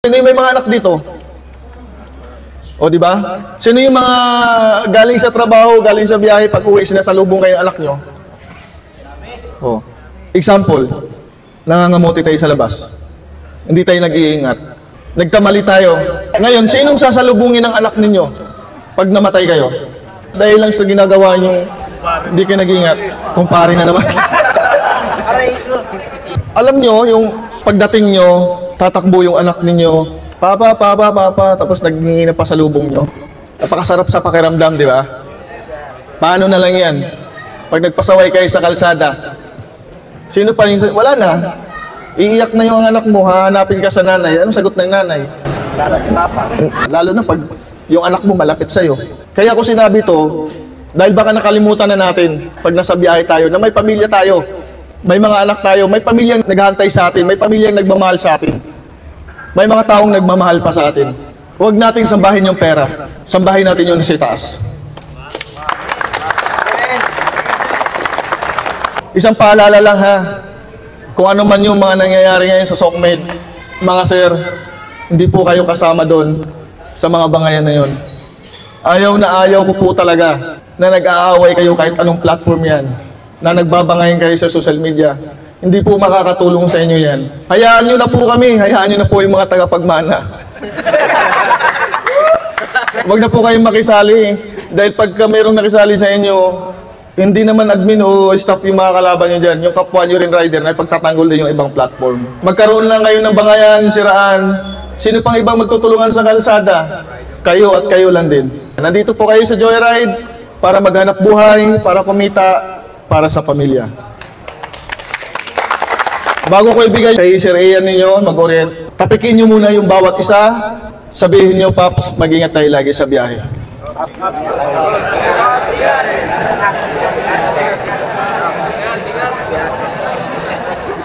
Sino yung may mga anak dito? O, di ba? Sino yung mga galing sa trabaho, galing sa biyahe, pag-uwi, sinasalubong kayo ng anak nyo? O. Example, nangangamote tayo sa labas. Hindi tayo nag-iingat. Nagkamali tayo. Ngayon, sinong sasalubungin ng anak ninyo pag namatay kayo? Dahil lang sa ginagawa nyo, hindi kayo nag-iingat. Kumpare na naman. Alam nyo, yung pagdating nyo, tatakbo yung anak ninyo, Papa, tapos nagingin na pasalubong nyo. Napakasarap sa pakiramdam, di ba? Paano na lang yan? Pag nagpasaway kayo sa kalsada, sino pa yung... Wala na. Iiyak na yung anak mo, hahanapin ka sa nanay. Anong sagot ng nanay? Lalo na pag yung anak mo malapit sa'yo. Kaya ako sinabi to, dahil baka nakalimutan na natin pag nasa biyahe tayo, na may pamilya tayo, may mga anak tayo, may pamilyang naghahantay sa atin, may pamilyang nagmamahal sa atin. May mga taong nagmamahal pa sa atin. Huwag nating sambahin yung pera. Sambahin natin yung nasa taas. Isang paalala lang ha. Kung ano man yung mga nangyayari ngayon sa SOCMED, mga sir, hindi po kayo kasama doon sa mga bangayan na yun. Ayaw na ayaw ko po talaga na nag-aaway kayo kahit anong platform yan, na nagbabangayan kayo sa social media. Hindi po makakatulong sa inyo yan. Hayaan nyo na po kami. Hayaan nyo na po yung mga tagapagmana. Huwag na po kayong makisali. Dahil pagka mayroong nakisali sa inyo, hindi naman admin o staff yung mga kalaban nyo dyan. Yung kapwa nyo rin rider na pagtatanggol din yung ibang platform. Magkaroon lang kayo ng bangayan, siraan. Sino pang ibang magtutulungan sa kalsada? Kayo at kayo lang din. Nandito po kayo sa Joyride para maghanap buhay, para kumita, para sa pamilya. Bago ko ibigay kay Sir Ian ninyo, mag-orient, tapikin nyo muna yung bawat isa. Sabihin nyo, Paps, mag-ingat tayo lagi sa biyahe.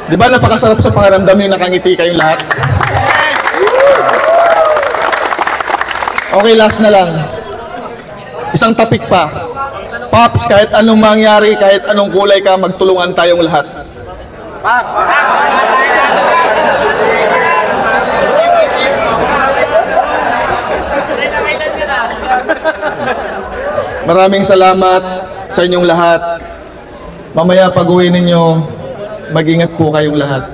Di ba napakasarap sa pangaramdam yung nakangiti kayong lahat? Okay, last na lang. Isang topic pa. Paps, kahit anong mangyari, kahit anong kulay ka, magtulungan tayong lahat. Maraming salamat sa inyong lahat. Mamaya pag-uwi ninyo, mag-ingat po kayong lahat.